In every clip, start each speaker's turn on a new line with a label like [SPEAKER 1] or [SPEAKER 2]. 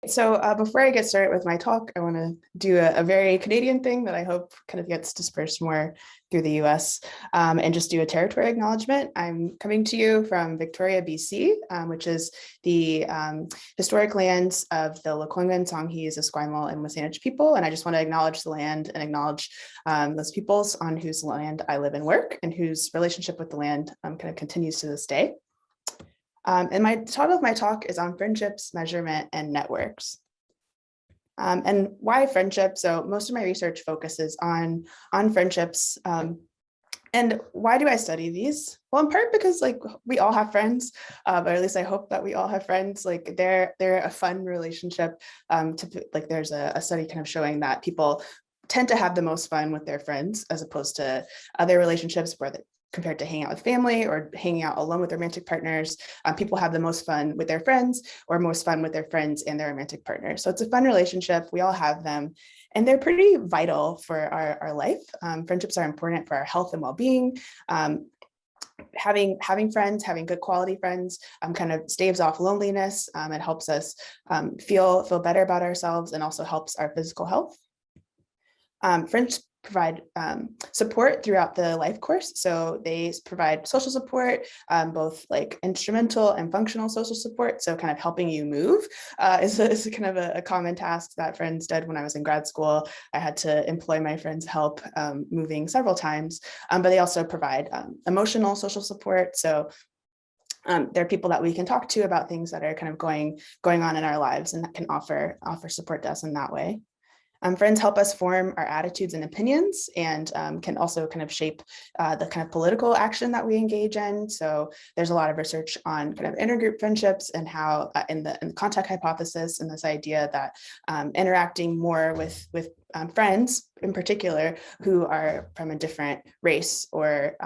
[SPEAKER 1] So before I get started with my talk, I want to do a very Canadian thing that I hope kind of gets dispersed more through the US and just do a territory acknowledgement. I'm coming to you from Victoria, BC, which is the historic lands of the Lekwungen, Songhees, Esquimalt, and WSÁNEĆ people. And I just want to acknowledge the land and acknowledge those peoples on whose land I live and work and whose relationship with the land kind of continues to this day. And my title of my talk is on friendships, measurement, and networks. And why friendship? So most of my research focuses on friendships. And why do I study these? Well, in part because like we all have friends, or at least I hope that we all have friends. Like they're a fun relationship. Like there's a study kind of showing that people tend to have the most fun with their friends as opposed to other relationships where compared to hanging out with family or hanging out alone with romantic partners, people have the most fun with their friends or most fun with their friends and their romantic partners. So it's a fun relationship. We all have them and they're pretty vital for our life. Friendships are important for our health and well-being. Having friends, having good quality friends kind of staves off loneliness. It helps us feel better about ourselves and also helps our physical health. Friends provide support throughout the life course. So they provide social support, both like instrumental and functional social support. So kind of helping you move is kind of a common task that friends did when I was in grad school. I had to employ my friends' help moving several times, but they also provide emotional social support. So there are people that we can talk to about things that are kind of going on in our lives and that can offer support to us in that way. Friends help us form our attitudes and opinions and can also kind of shape the kind of political action that we engage in. So there's a lot of research on kind of intergroup friendships and how in the contact hypothesis and this idea that interacting more with friends in particular who are from a different race or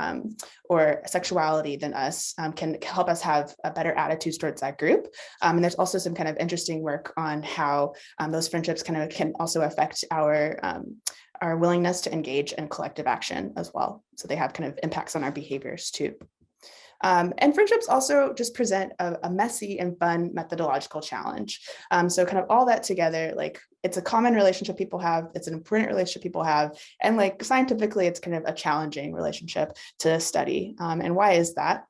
[SPEAKER 1] sexuality than us can help us have a better attitudes towards that group. And there's also some kind of interesting work on how those friendships can also affect our willingness to engage in collective action as well. So they have kind of impacts on our behaviors too. And friendships also just present a messy and fun methodological challenge. So kind of all that together, like it's a common relationship people have, it's an important relationship people have, and like scientifically, it's kind of a challenging relationship to study. And why is that?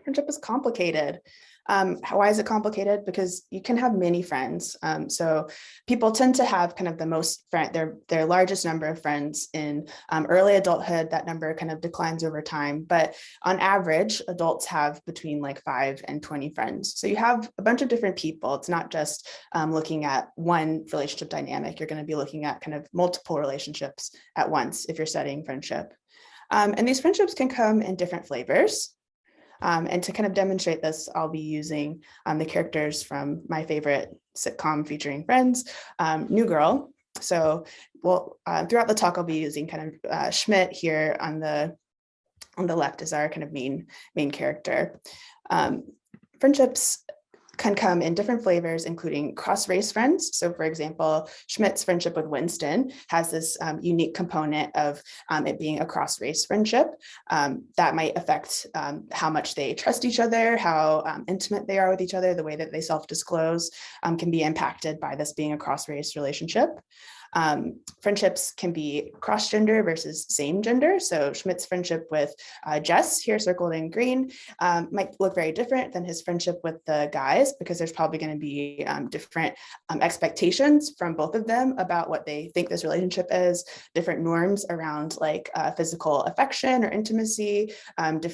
[SPEAKER 1] Friendship is complicated. Why is it complicated? Because you can have many friends. So people tend to have kind of the most their largest number of friends in early adulthood. That number kind of declines over time. But on average, adults have between like 5 and 20 friends. So you have a bunch of different people. It's not just looking at one relationship dynamic. You're going to be looking at kind of multiple relationships at once if you're studying friendship. And these friendships can come in different flavors. And to kind of demonstrate this, I'll be using the characters from my favorite sitcom featuring Friends, New Girl. So throughout the talk, I'll be using kind of Schmidt here on the left as our kind of main character. Friendships can come in different flavors, including cross-race friends. So for example, Schmidt's friendship with Winston has this unique component of it being a cross-race friendship that might affect how much they trust each other, how intimate they are with each other, the way that they self-disclose can be impacted by this being a cross-race relationship. Friendships can be cross-gender versus same gender. So Schmidt's friendship with Jess, here circled in green, might look very different than his friendship with the guys, because there's probably going to be different expectations from both of them about what they think this relationship is, different norms around like physical affection or intimacy, kind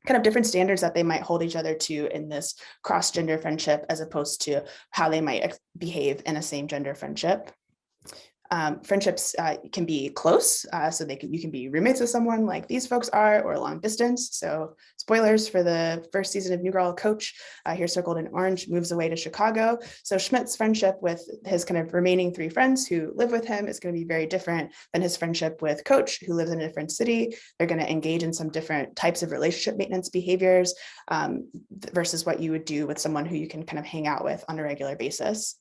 [SPEAKER 1] of different standards that they might hold each other to in this cross-gender friendship as opposed to how they might behave in a same-gender friendship. Friendships can be close, so you can be roommates with someone like these folks are, or long distance. So spoilers for the first season of New Girl, Coach, here circled in orange, moves away to Chicago. So Schmidt's friendship with his kind of remaining 3 friends who live with him is going to be very different than his friendship with Coach, who lives in a different city. They're going to engage in some different types of relationship maintenance behaviors versus what you would do with someone who you can kind of hang out with on a regular basis.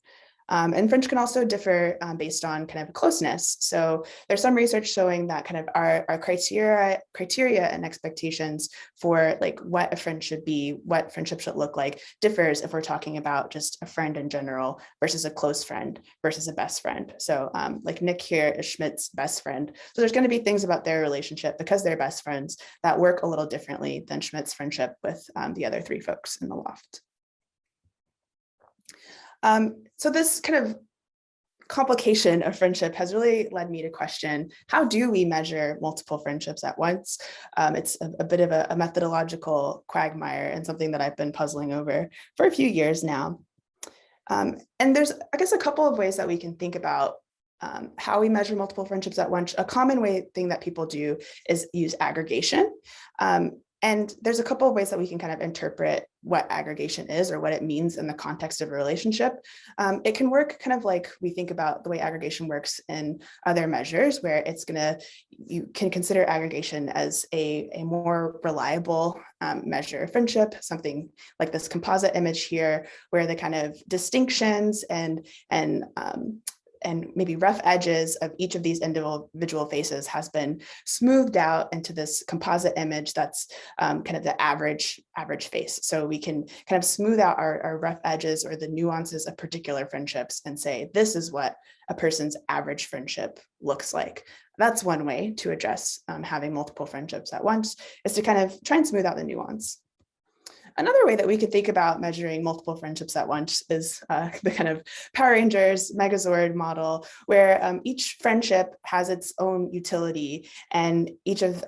[SPEAKER 1] And friends can also differ based on kind of closeness. So there's some research showing that kind of our criteria and expectations for like what a friend should be, what friendship should look like, differs if we're talking about just a friend in general versus a close friend versus a best friend. So like Nick here is Schmidt's best friend. So there's going to be things about their relationship because they're best friends that work a little differently than Schmidt's friendship with the other three folks in the loft. So this kind of complication of friendship has really led me to question, how do we measure multiple friendships at once? It's a bit of a methodological quagmire and something that I've been puzzling over for a few years now. And there's, I guess, a couple of ways that we can think about how we measure multiple friendships at once. A common thing that people do is use aggregation. And there's a couple of ways that we can kind of interpret what aggregation is or what it means in the context of a relationship. It can work kind of like we think about the way aggregation works in other measures, where you can consider aggregation as a more reliable measure of friendship, something like this composite image here, where the kind of distinctions and maybe rough edges of each of these individual faces has been smoothed out into this composite image that's kind of the average face. So we can kind of smooth out our rough edges or the nuances of particular friendships and say, this is what a person's average friendship looks like. That's one way to address having multiple friendships at once, is to kind of try and smooth out the nuance. Another way that we could think about measuring multiple friendships at once is the kind of Power Rangers Megazord model, where each friendship has its own utility, and each of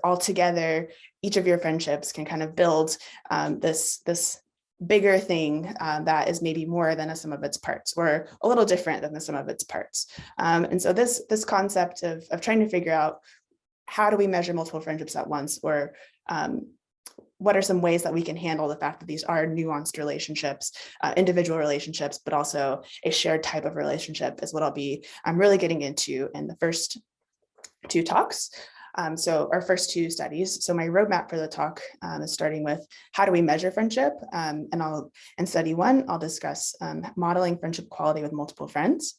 [SPEAKER 1] your friendships can kind of build this bigger thing that is maybe more than a sum of its parts, or a little different than the sum of its parts. And so this concept of trying to figure out how do we measure multiple friendships at once, or what are some ways that we can handle the fact that these are nuanced relationships, individual relationships, but also a shared type of relationship, is what I'm really getting into in the first two talks. So our first two studies. So my roadmap for the talk is starting with how do we measure friendship? And in study one, I'll discuss modeling friendship quality with multiple friends.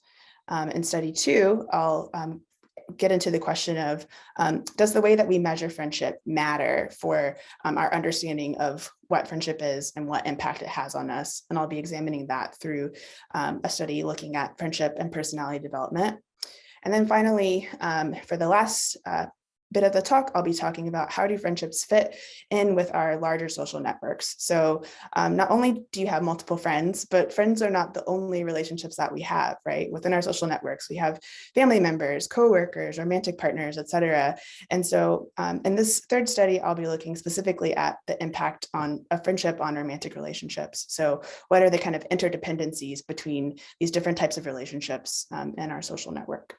[SPEAKER 1] In study two, I'll get into the question of, does the way that we measure friendship matter for our understanding of what friendship is and what impact it has on us? And I'll be examining that through a study looking at friendship and personality development. And then finally, for the last bit of the talk, I'll be talking about how do friendships fit in with our larger social networks. So not only do you have multiple friends, but friends are not the only relationships that we have, right? Within our social networks, we have family members, coworkers, romantic partners, et cetera. And so in this third study, I'll be looking specifically at the impact on a friendship on romantic relationships. So what are the kind of interdependencies between these different types of relationships in our social network?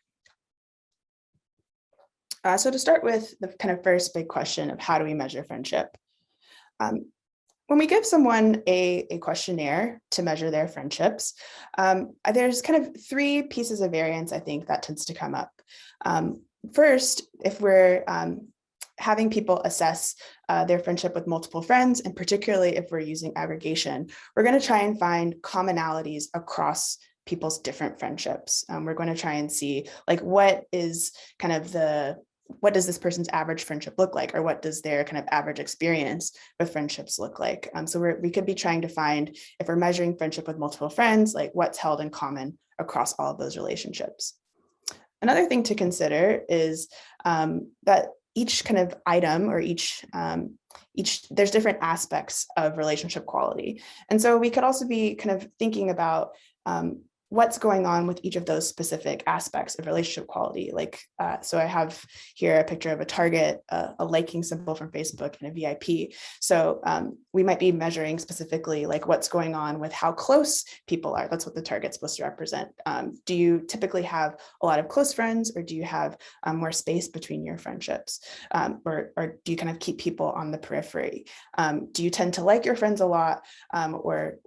[SPEAKER 1] So to start with the kind of first big question of how do we measure friendship? When we give someone a questionnaire to measure their friendships, there's kind of three pieces of variance, I think, that tends to come up. First, if we're having people assess their friendship with multiple friends, and particularly if we're using aggregation, we're going to try and find commonalities across people's different friendships. We're going to try and see, like, what is kind of what does this person's average friendship look like, or what does their kind of average experience with friendships look like? So we could be trying to find, if we're measuring friendship with multiple friends, like what's held in common across all of those relationships. Another thing to consider is that each kind of item, or there's different aspects of relationship quality. And so we could also be kind of thinking about what's going on with each of those specific aspects of relationship quality. Like, so I have here a picture of a target, a liking symbol from Facebook, and a VIP. So we might be measuring specifically like what's going on with how close people are. That's what the target's supposed to represent. Do you typically have a lot of close friends, or do you have more space between your friendships? Or do you kind of keep people on the periphery? Do you tend to like your friends a lot, or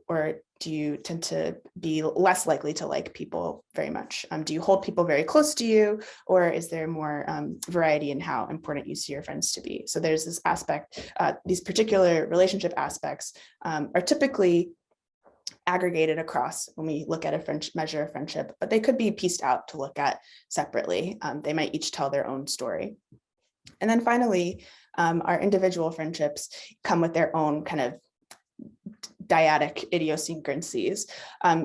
[SPEAKER 1] do you tend to be less likely to like people very much? Do you hold people very close to you, or is there more variety in how important you see your friends to be? So there's this aspect, these particular relationship aspects are typically aggregated across when we look at a measure of friendship, but they could be pieced out to look at separately. They might each tell their own story. And then finally, our individual friendships come with their own kind of dyadic idiosyncrasies.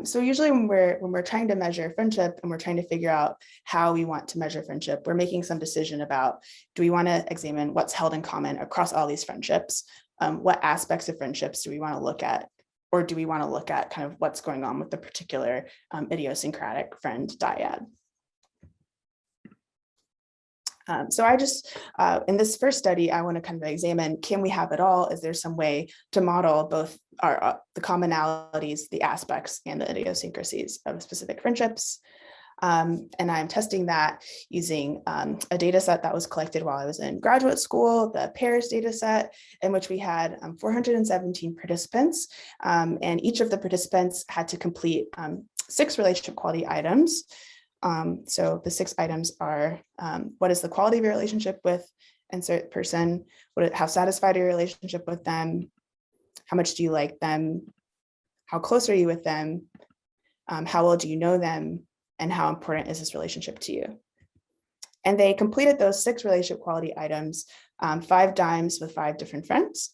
[SPEAKER 1] So usually when we're trying to measure friendship and we're trying to figure out how we want to measure friendship, we're making some decision about, do we want to examine what's held in common across all these friendships? What aspects of friendships do we want to look at? Or do we want to look at kind of what's going on with the particular idiosyncratic friend dyad? So I just, in this first study, I want to kind of examine, can we have it all? Is there some way to model both the commonalities, the aspects, and the idiosyncrasies of specific friendships? And I'm testing that using a data set that was collected while I was in graduate school, the Paris data set, in which we had 417 participants, and each of the participants had to complete 6 relationship quality items. So the 6 items are, what is the quality of your relationship with insert person? How satisfied are your relationship with them? How much do you like them? How close are you with them? How well do you know them? And how important is this relationship to you? And they completed those 6 relationship quality items 5 times with 5 different friends.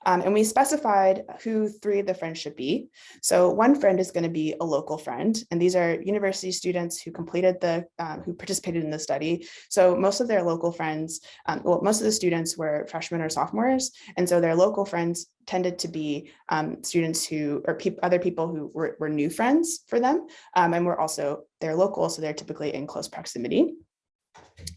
[SPEAKER 1] And we specified who 3 of the friends should be. So one friend is going to be a local friend, and these are university students who completed who participated in the study. So most of their local friends, well, most of the students were freshmen or sophomores, and so their local friends tended to be students who, or other people who were new friends for them, and they're local, so they're typically in close proximity.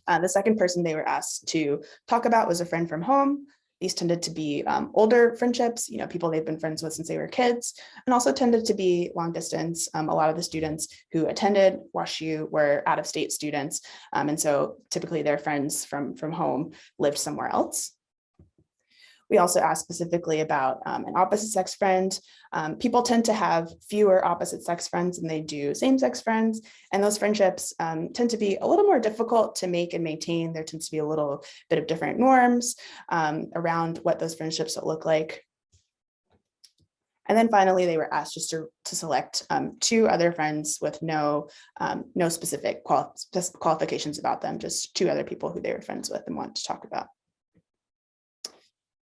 [SPEAKER 1] The second person they were asked to talk about was a friend from home. These tended to be older friendships, people they've been friends with since they were kids, and also tended to be long distance. A lot of the students who attended WashU were out-of-state students, and so typically their friends from home lived somewhere else. We also asked specifically about an opposite sex friend. People tend to have fewer opposite sex friends than they do same-sex friends, and those friendships tend to be a little more difficult to make and maintain. There tends to be a little bit of different norms around what those friendships look like. And then finally, they were asked just to select 2 other friends with no specific qualifications about them, just 2 other people who they were friends with and wanted to talk about.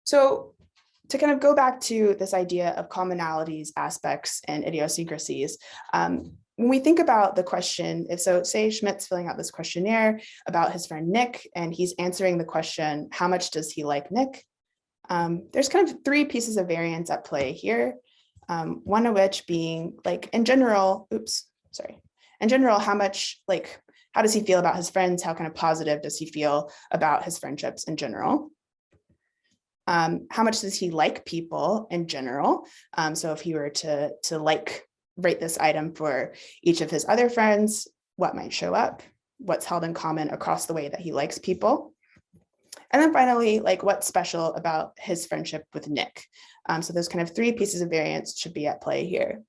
[SPEAKER 1] So to kind of go back to this idea of commonalities, aspects, and idiosyncrasies, when we think about the question, say Schmidt's filling out this questionnaire about his friend Nick, and he's answering the question, how much does he like Nick? There's kind of 3 pieces of variance at play here. One of which being in general, how does he feel about his friends? How kind of positive does he feel about his friendships in general? How much does he like people in general? So if he were to rate this item for each of his other friends, what might show up? What's held in common across the way that he likes people? And then finally, what's special about his friendship with Nick? So those kind of 3 pieces of variance should be at play here.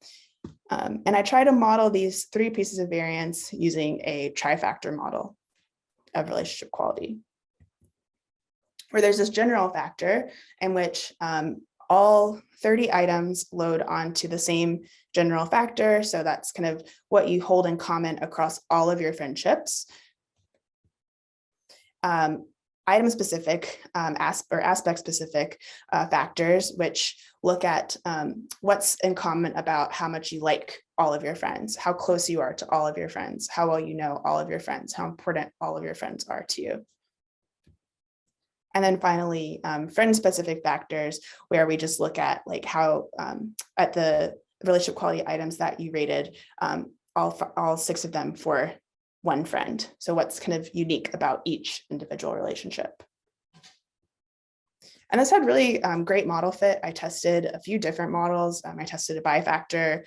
[SPEAKER 1] And I try to model these 3 pieces of variance using a trifactor model of relationship quality, where there's this general factor in which all 30 items load onto the same general factor. So that's kind of what you hold in common across all of your friendships. Item specific or aspect specific factors, which look at what's in common about how much you like all of your friends, how close you are to all of your friends, how well you know all of your friends, how important all of your friends are to you. And then finally, friend-specific factors, where we just look at how at the relationship quality items that you rated, all 6 of them for one friend. So what's kind of unique about each individual relationship. And this had really great model fit. I tested a few different models. I tested a bifactor,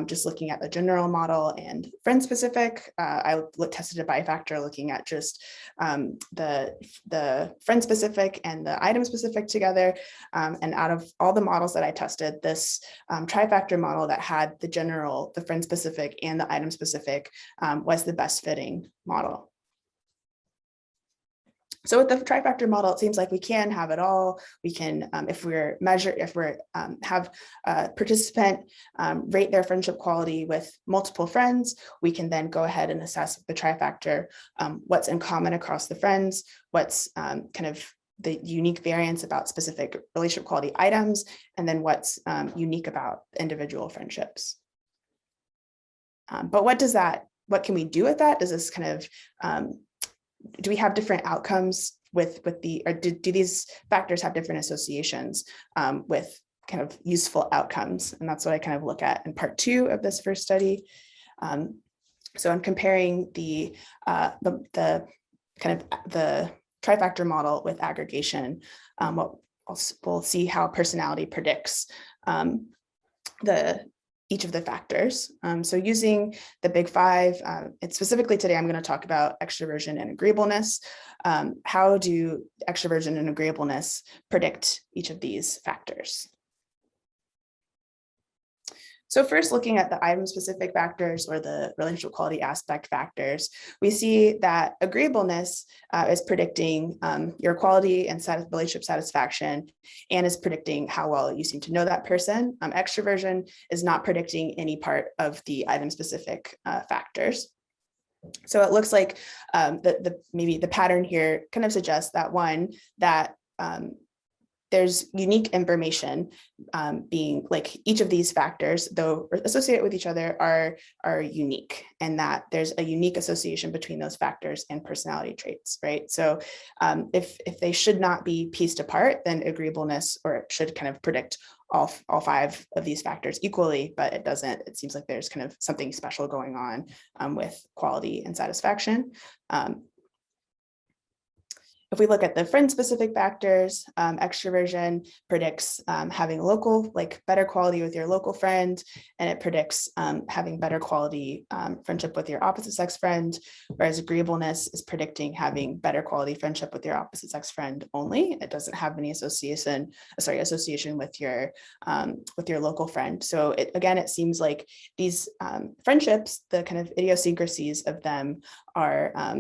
[SPEAKER 1] just looking at the general model and friend specific. I tested a bifactor looking at just the friend specific and the item specific together. And out of all the models that I tested, this trifactor model that had the general, the friend specific, and the item specific was the best fitting model. So with the trifactor model, it seems like we can have it all. We can, if we have a participant rate their friendship quality with multiple friends, we can then go ahead and assess the trifactor, what's in common across the friends, what's kind of the unique variance about specific relationship quality items, and then what's unique about individual friendships. But what can we do with that? Does this kind of, do we have different outcomes or do these factors have different associations with kind of useful outcomes? And that's what I kind of look at in part 2 of this first study. So I'm comparing the trifactor model with aggregation. We'll see how personality predicts each of the factors. So using the big 5, and specifically today, I'm going to talk about extroversion and agreeableness. How do extroversion and agreeableness predict each of these factors? So first, looking at the item-specific factors or the relationship quality aspect factors, we see that agreeableness is predicting your quality and relationship satisfaction, and is predicting how well you seem to know that person. Extroversion is not predicting any part of the item-specific factors. So it looks like maybe the pattern here kind of suggests that there's unique information being like each of these factors, though associated with each other, are unique, and that there's a unique association between those factors and personality traits, right? So if they should not be pieced apart, then agreeableness or should kind of predict all 5 of these factors equally, but it doesn't. It seems like there's kind of something special going on with quality and satisfaction. If we look at the friend-specific factors, extroversion predicts having better quality with your local friend, and it predicts having better quality friendship with your opposite sex friend, whereas agreeableness is predicting having better quality friendship with your opposite sex friend only. It doesn't have any association with your local friend. So it seems like these friendships, the kind of idiosyncrasies of them are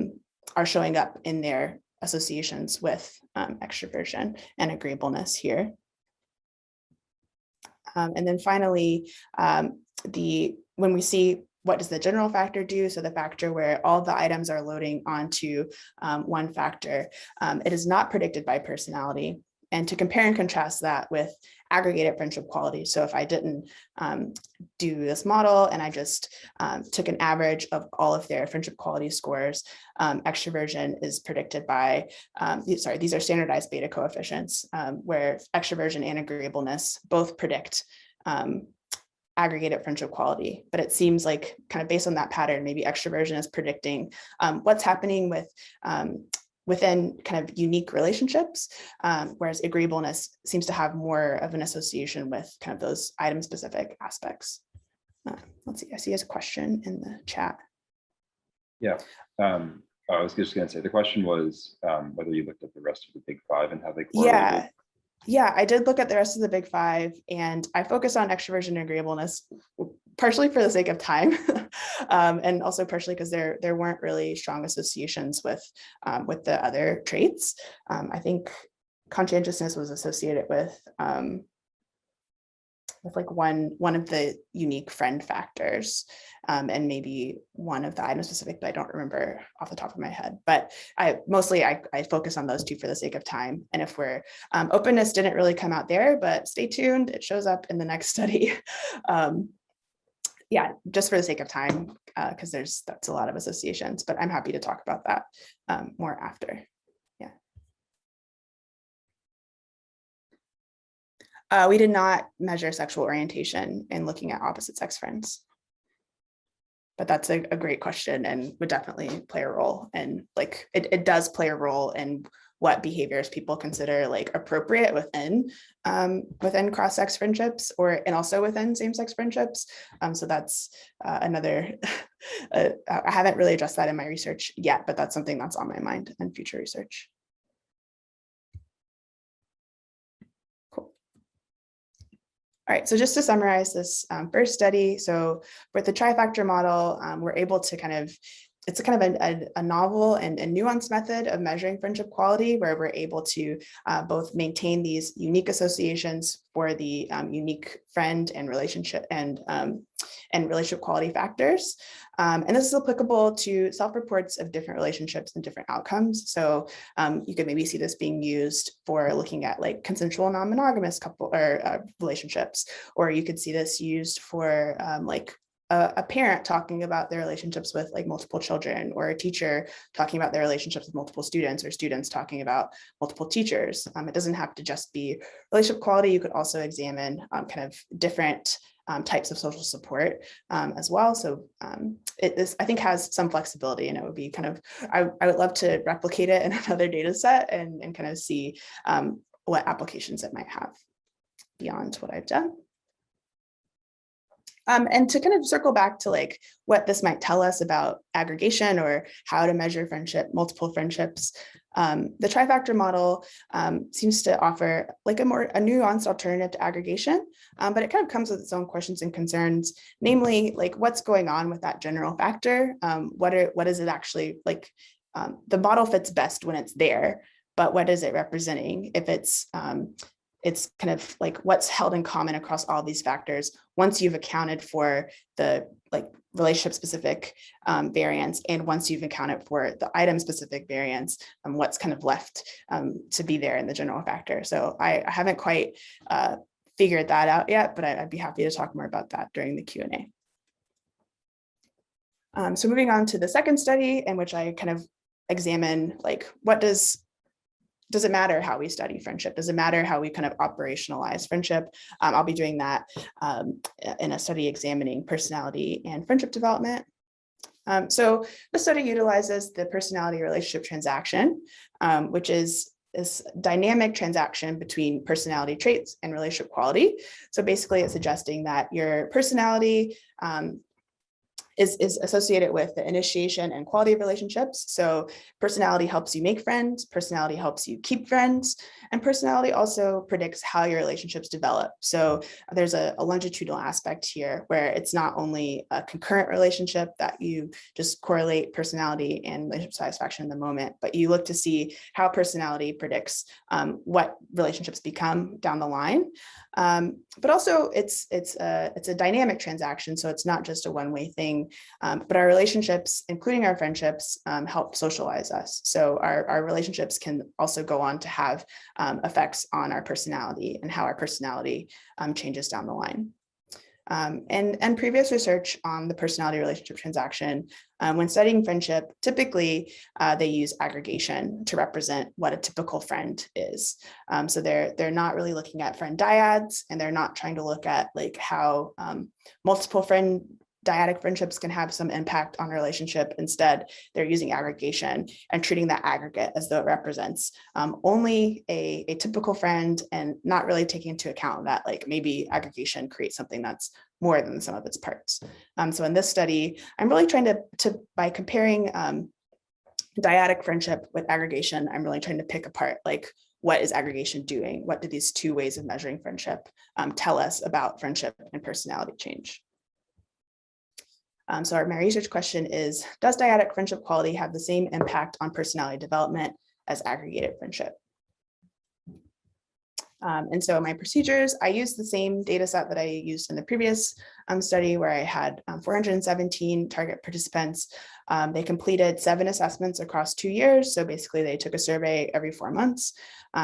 [SPEAKER 1] showing up in their associations with extroversion and agreeableness here. And then finally, when we see what does the general factor do, so the factor where all the items are loading onto one factor, it is not predicted by personality. And to compare and contrast that with aggregated friendship quality. So if I didn't do this model and I just took an average of all of their friendship quality scores, extroversion is predicted by, these are standardized beta coefficients, where extroversion and agreeableness both predict aggregated friendship quality. But it seems like kind of based on that pattern, maybe extroversion is predicting what's happening within kind of unique relationships, whereas agreeableness seems to have more of an association with kind of those item-specific aspects. Let's see, I see a question in the chat.
[SPEAKER 2] Yeah, I was just going to say, the question was whether you looked at the rest of the big 5 and how they correlated.
[SPEAKER 1] Yeah, I did look at the rest of the big 5, and I focus on extroversion and agreeableness, partially for the sake of time, and also partially because there weren't really strong associations with the other traits. I think conscientiousness was associated with like one of the unique friend factors, and maybe one of the item specific, but I don't remember off the top of my head. But I focus on those 2 for the sake of time. And if we're openness didn't really come out there, but stay tuned, it shows up in the next study. Yeah, just for the sake of time, because that's a lot of associations, but I'm happy to talk about that more after. We did not measure sexual orientation in looking at opposite sex friends. But that's a great question and would definitely play a role. And like it does play a role in what behaviors people consider like appropriate within cross-sex friendships and also within same-sex friendships. So that's another, I haven't really addressed that in my research yet, but that's something that's on my mind in future research. All right, so just to summarize this first study, so with the trifactor model, we're able to kind of it's a kind of a novel and nuanced method of measuring friendship quality, where we're able to both maintain these unique associations for the unique friend and relationship and relationship quality factors. And this is applicable to self-reports of different relationships and different outcomes. So you could maybe see this being used for looking at like consensual non-monogamous couple or relationships, or you could see this used for like a parent talking about their relationships with like multiple children, or a teacher talking about their relationships with multiple students, or students talking about multiple teachers. It doesn't have to just be relationship quality. You could also examine kind of different types of social support as well. So this, I think, has some flexibility, and it would be kind of, I would love to replicate it in another data set and kind of see what applications it might have beyond what I've done. And to kind of circle back to like what this might tell us about aggregation or how to measure friendship, multiple friendships, the Trifactor model seems to offer like a nuanced alternative to aggregation, but it kind of comes with its own questions and concerns, namely like what's going on with that general factor. What is it actually like? The model fits best when it's there, but what is it representing if it's kind of like what's held in common across all these factors once you've accounted for the like relationship specific variance, and once you've accounted for the item specific variance, what's kind of left to be there in the general factor. So I haven't quite figured that out yet, but I'd be happy to talk more about that during the Q&A. So moving on to the second study, in which I kind of examine like does it matter how we study friendship? Does it matter how we kind of operationalize friendship? I'll be doing that in a study examining personality and friendship development. So the study utilizes the personality relationship transaction, which is this dynamic transaction between personality traits and relationship quality. So basically it's suggesting that your personality is associated with the initiation and quality of relationships. So personality helps you make friends, personality helps you keep friends, and personality also predicts how your relationships develop. So there's a longitudinal aspect here where it's not only a concurrent relationship that you just correlate personality and relationship satisfaction in the moment, but you look to see how personality predicts what relationships become down the line. But also it's a dynamic transaction, so it's not just a one-way thing. But our relationships, including our friendships, help socialize us. So our relationships can also go on to have effects on our personality and how our personality changes down the line. And previous research on the personality relationship transaction, when studying friendship, typically they use aggregation to represent what a typical friend is. So they're not really looking at friend dyads, and they're not trying to look at like how multiple dyadic friendships can have some impact on a relationship. Instead, they're using aggregation and treating that aggregate as though it represents only a typical friend, and not really taking into account that like maybe aggregation creates something that's more than the sum of its parts. So in this study, I'm really trying to by comparing dyadic friendship with aggregation, I'm really trying to pick apart like what is aggregation doing? What do these two ways of measuring friendship tell us about friendship and personality change? So my research question is, does dyadic friendship quality have the same impact on personality development as aggregated friendship? And so my procedures, I used the same data set that I used in the previous study, where I had 417 target participants. They completed 7 assessments across 2 years. So basically they took a survey every 4 months.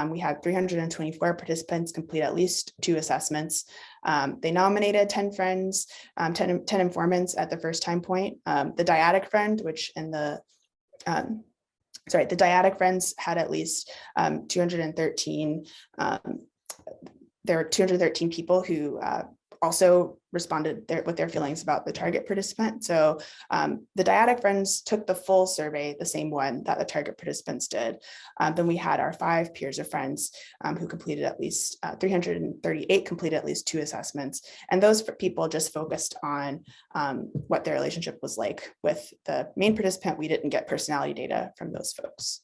[SPEAKER 1] We had 324 participants complete at least 2 assessments. They nominated 10 friends, 10 informants at the first time point. The dyadic friend, which in the the dyadic friends had at least 213. There were 213 people who also responded with their feelings about the target participant. So the dyadic friends took the full survey, the same one that the target participants did. Then we had our 5 peers of friends who completed at least 338 completed at least 2 assessments. And those people just focused on what their relationship was like with the main participant. We didn't get personality data from those folks.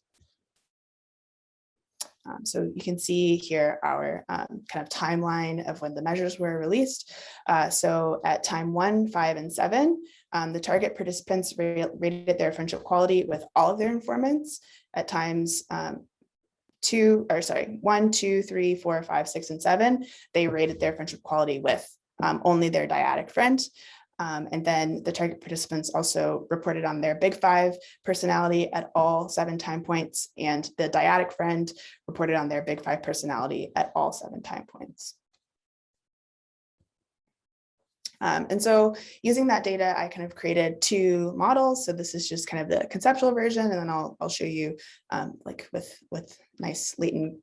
[SPEAKER 1] So you can see here our kind of timeline of when the measures were released. So at time 1, 5, and 7, the target participants rated their friendship quality with all of their informants at times 1, 2, 3, 4, 5, 6, and 7. They rated their friendship quality with only their dyadic friend. And then the target participants also reported on their big 5 personality at all 7 time points, and the dyadic friend reported on their big 5 personality at all 7 time points. And so using that data, I kind of created 2 models. So this is just kind of the conceptual version, and then I'll show you like with nice latent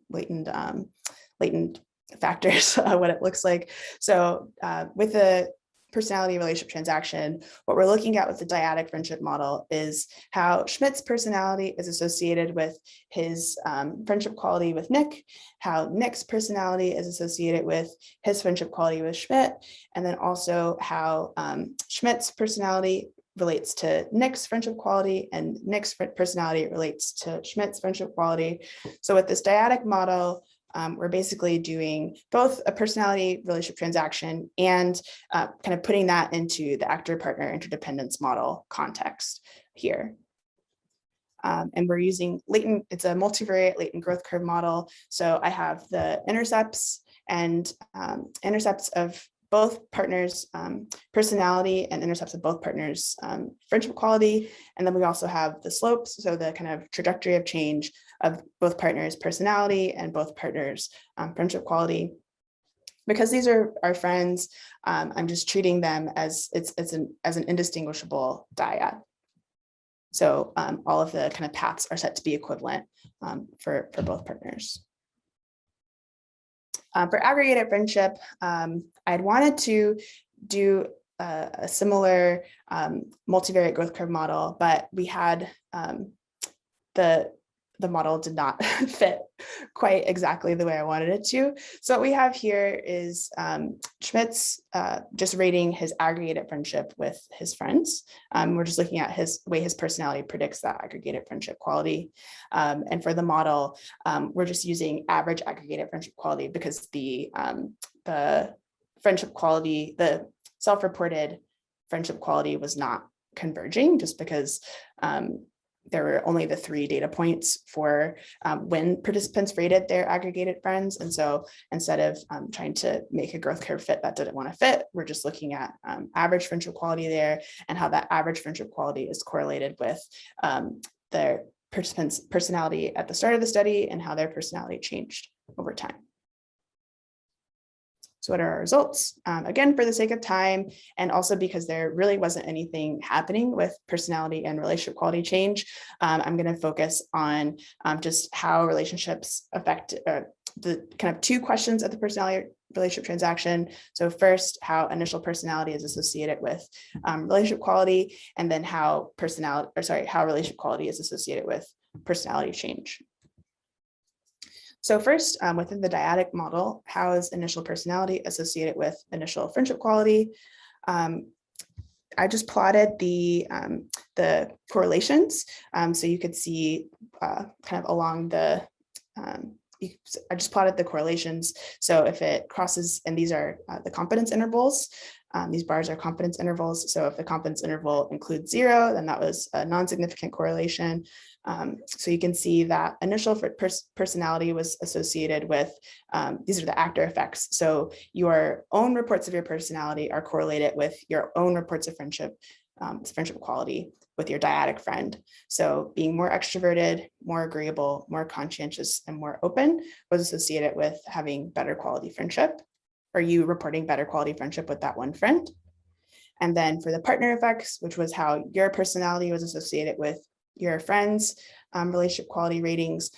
[SPEAKER 1] factors what it looks like. So with the personality relationship transaction, what we're looking at with the dyadic friendship model is how Schmidt's personality is associated with his friendship quality with Nick, how Nick's personality is associated with his friendship quality with Schmidt, and then also how Schmidt's personality relates to Nick's friendship quality and Nick's personality relates to Schmidt's friendship quality. So with this dyadic model, we're basically doing both a personality relationship transaction and kind of putting that into the actor-partner interdependence model context here. And we're using latent, it's a multivariate latent growth curve model. So I have the intercepts and intercepts of both partners' personality and intercepts of both partners' friendship quality. And then we also have the slopes, so the kind of trajectory of change of both partners' personality and both partners' friendship quality. Because these are our friends, I'm just treating them as an indistinguishable dyad. So all of the kind of paths are set to be equivalent for both partners. For aggregated friendship, I'd wanted to do a similar multivariate growth curve model, but we had the model did not fit quite exactly the way I wanted it to. So what we have here is Schmidt's just rating his aggregated friendship with his friends. We're just looking at his way his personality predicts that aggregated friendship quality. And for the model, we're just using average aggregated friendship quality because the friendship quality, the self-reported friendship quality was not converging just because there were only the 3 data points for when participants rated their aggregated friends. And so instead of trying to make a growth curve fit that didn't want to fit, we're just looking at average friendship quality there and how that average friendship quality is correlated with their participants' personality at the start of the study and how their personality changed over time. So what are our results? Again, for the sake of time, and also because there really wasn't anything happening with personality and relationship quality change, I'm going to focus on just how relationships affect the kind of 2 questions of the personality relationship transaction. So first, how initial personality is associated with relationship quality, and then how relationship quality is associated with personality change. So first, within the dyadic model, how is initial personality associated with initial friendship quality? I just plotted the correlations. So you could see kind of along the, I just plotted the correlations. So if it crosses, and these are the confidence intervals, these bars are confidence intervals. So if the confidence interval includes 0, then that was a non-significant correlation. So you can see that initial personality was associated with, these are the actor effects. So your own reports of your personality are correlated with your own reports of friendship quality with your dyadic friend. So being more extroverted, more agreeable, more conscientious, and more open was associated with having better quality friendship, or you reporting better quality friendship with that one friend. And then for the partner effects, which was how your personality was associated with your friends' relationship quality ratings,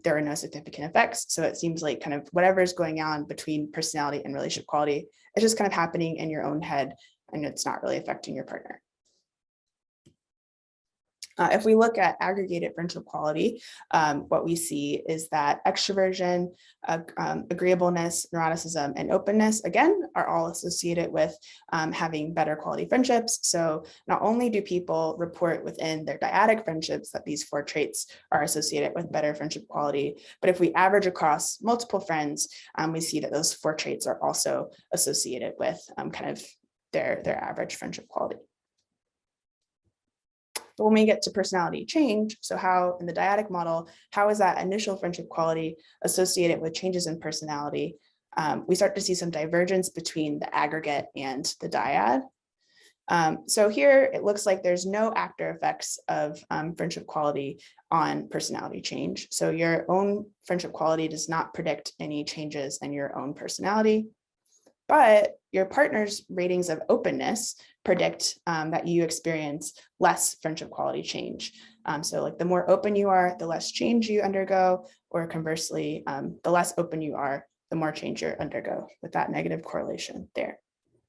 [SPEAKER 1] there are no significant effects. So it seems like kind of whatever is going on between personality and relationship quality is just kind of happening in your own head, and it's not really affecting your partner. If we look at aggregated friendship quality, what we see is that extroversion, agreeableness, neuroticism, and openness, again, are all associated with having better quality friendships. So not only do people report within their dyadic friendships that these 4 traits are associated with better friendship quality, but if we average across multiple friends, we see that those 4 traits are also associated with kind of their average friendship quality. But when we get to personality change, so how in the dyadic model, how is that initial friendship quality associated with changes in personality? We start to see some divergence between the aggregate and the dyad. So here it looks like there's no actor effects of friendship quality on personality change. So your own friendship quality does not predict any changes in your own personality, but your partner's ratings of openness predict that you experience less friendship quality change. So like the more open you are, the less change you undergo, or conversely, the less open you are, the more change you undergo, with that negative correlation there.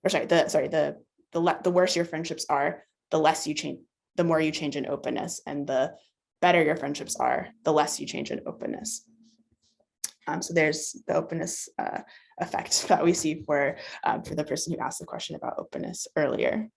[SPEAKER 1] Or the worse your friendships are, the less you change, the more you change in openness, and the better your friendships are, the less you change in openness. So there's the openness effect that we see for the person who asked the question about openness earlier.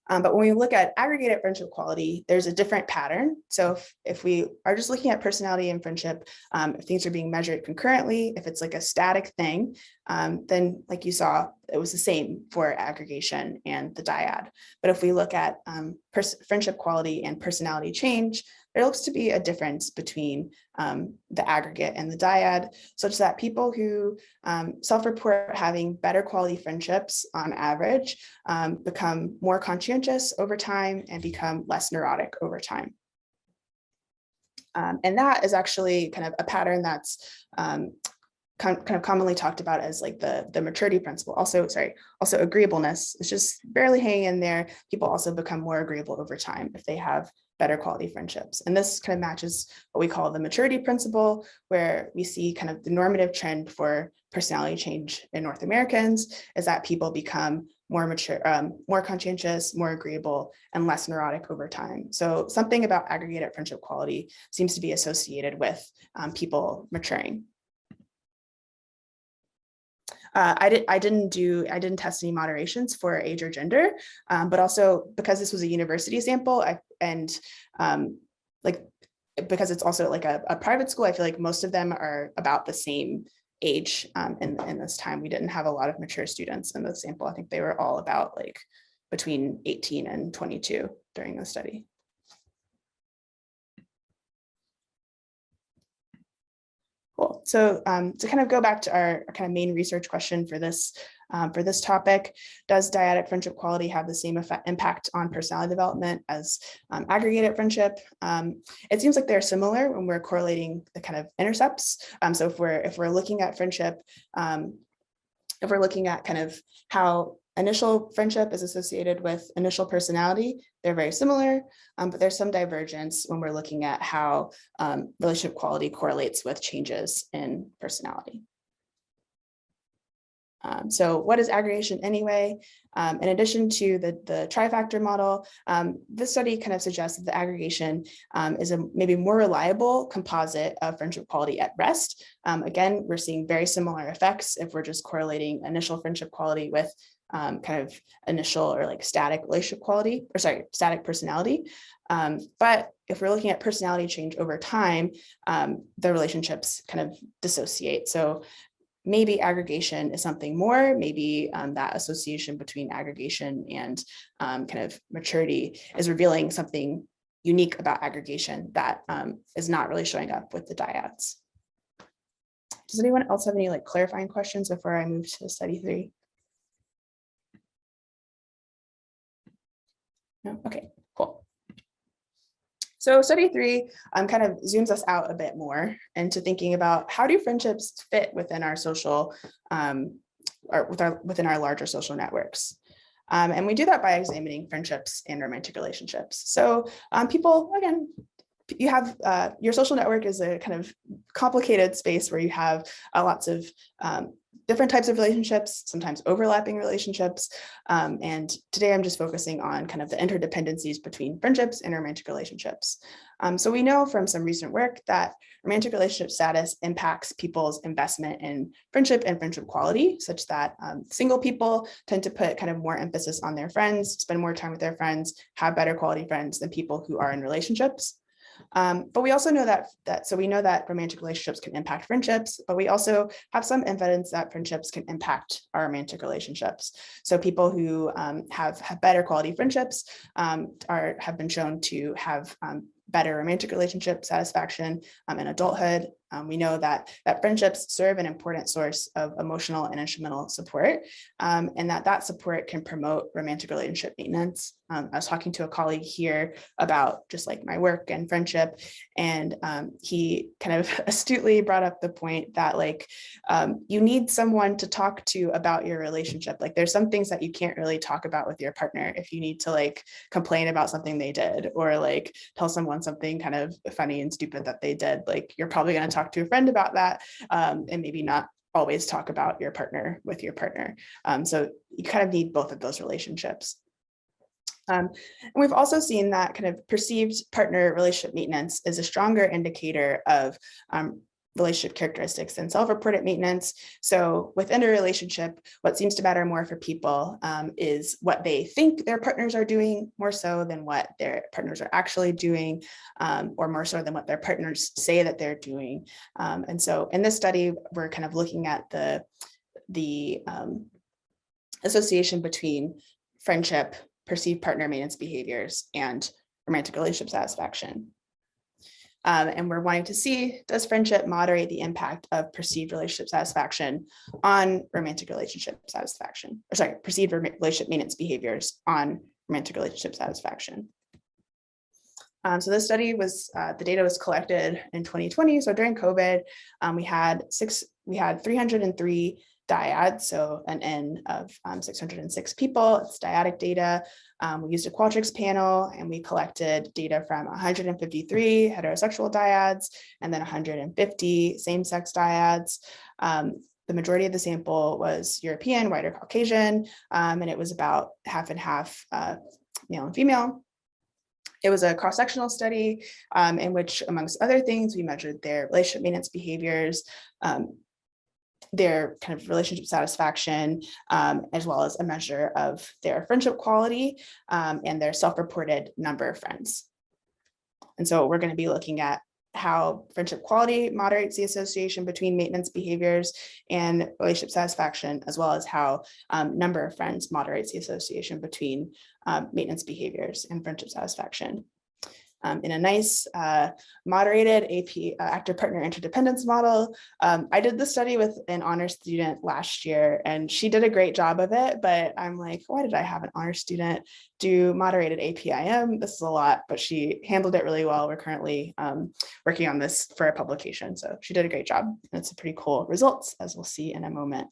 [SPEAKER 1] But when we look at aggregated friendship quality, there's a different pattern. So if we are just looking at personality and friendship, if things are being measured concurrently, if it's like a static thing, then like you saw, it was the same for aggregation and the dyad. But if we look at friendship quality and personality change, there looks to be a difference between the aggregate and the dyad, such that people who self-report having better quality friendships on average become more conscientious over time and become less neurotic over time. And that is actually kind of a pattern that's kind of commonly talked about as like the maturity principle. Also agreeableness is just barely hanging in there. People also become more agreeable over time if they have better quality friendships. And this kind of matches what we call the maturity principle, where we see kind of the normative trend for personality change in North Americans is that people become more mature, more conscientious, more agreeable, and less neurotic over time. So something about aggregated friendship quality seems to be associated with people maturing. I didn't test any moderations for age or gender, but also because this was a university sample, because it's also like a private school, I feel like most of them are about the same age in this time. We didn't have a lot of mature students in the sample. I think they were all about like between 18 and 22 during the study. Cool. So to kind of go back to our kind of main research question for this topic, does dyadic friendship quality have the same impact on personality development as aggregated friendship? It seems like they're similar when we're correlating the kind of intercepts. So if we're looking at friendship, if we're looking at kind of how initial friendship is associated with initial personality, they're very similar, but there's some divergence when we're looking at how relationship quality correlates with changes in personality. So what is aggregation anyway? In addition to the Trifactor model, this study kind of suggests that the aggregation is a maybe more reliable composite of friendship quality at rest. Again, we're seeing very similar effects if we're just correlating initial friendship quality with kind of initial or like static relationship quality, or sorry, static personality. But if we're looking at personality change over time, the relationships kind of dissociate. So maybe aggregation is something more, maybe that association between aggregation and kind of maturity is revealing something unique about aggregation that is not really showing up with the dyads. Does anyone else have any like clarifying questions before I move to study 3? No? Okay, cool. So study 3 kind of zooms us out a bit more into thinking about how do friendships fit within our social, or within our larger social networks. And we do that by examining friendships and romantic relationships. So people, again, you have your social network is a kind of complicated space where you have lots of different types of relationships, sometimes overlapping relationships. And today I'm just focusing on kind of the interdependencies between friendships and romantic relationships. So we know from some recent work that romantic relationship status impacts people's investment in friendship and friendship quality, such that single people tend to put kind of more emphasis on their friends, spend more time with their friends, have better quality friends than people who are in relationships. But we also know so we know that romantic relationships can impact friendships, but we also have some evidence that friendships can impact our romantic relationships. So people who have better quality friendships have been shown to have better romantic relationship satisfaction in adulthood. We know that friendships serve an important source of emotional and instrumental support, and that support can promote romantic relationship maintenance. I was talking to a colleague here about just like my work and friendship, and he kind of astutely brought up the point that like you need someone to talk to about your relationship. Like there's some things that you can't really talk about with your partner if you need to like complain about something they did or like tell someone something kind of funny and stupid that they did. Like you're probably going to talk to a friend about that, and maybe not always talk about your partner with your partner. So you kind of need both of those relationships. And we've also seen that kind of perceived partner relationship maintenance is a stronger indicator of relationship characteristics than self-reported maintenance. So within a relationship, what seems to matter more for people is what they think their partners are doing more so than what their partners are actually doing, or more so than what their partners say that they're doing. And so in this study, we're kind of looking at the association between friendship, perceived partner maintenance behaviors, and romantic relationship satisfaction. And we're wanting to see, does friendship moderate the impact of perceived relationship satisfaction on romantic relationship satisfaction? Or sorry, perceived relationship maintenance behaviors on romantic relationship satisfaction. So this study was, the data was collected in 2020. So during COVID, we had 303 dyads, so an N of 606 people. It's dyadic data. We used a Qualtrics panel and we collected data from 153 heterosexual dyads and then 150 same-sex dyads. The majority of the sample was European, white or Caucasian, and it was about half and half male and female. It was a cross-sectional study in which, amongst other things, we measured their relationship maintenance behaviors, their kind of relationship satisfaction, as well as a measure of their friendship quality and their self-reported number of friends. And so we're going to be looking at how friendship quality moderates the association between maintenance behaviors and relationship satisfaction, as well as how number of friends moderates the association between maintenance behaviors and friendship satisfaction. In a nice moderated AP actor-partner interdependence model. I did the study with an honor student last year and she did a great job of it, but I'm like, why did I have an honor student do moderated APIM? This is a lot, but she handled it really well. We're currently working on this for a publication. So she did a great job. And it's a pretty cool results, as we'll see in a moment.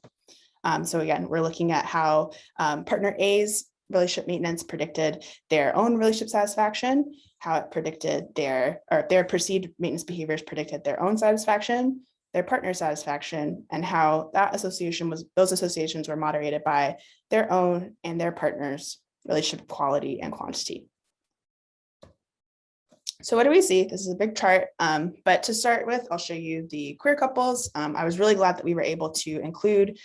[SPEAKER 1] So again, we're looking at how partner A's relationship maintenance predicted their own relationship satisfaction, how it predicted their perceived maintenance behaviors predicted their own satisfaction, their partner satisfaction, and how those associations were moderated by their own and their partner's relationship quality and quantity. So what do we see? This is a big chart, but to start with, I'll show you the queer couples. I was really glad that we were able to include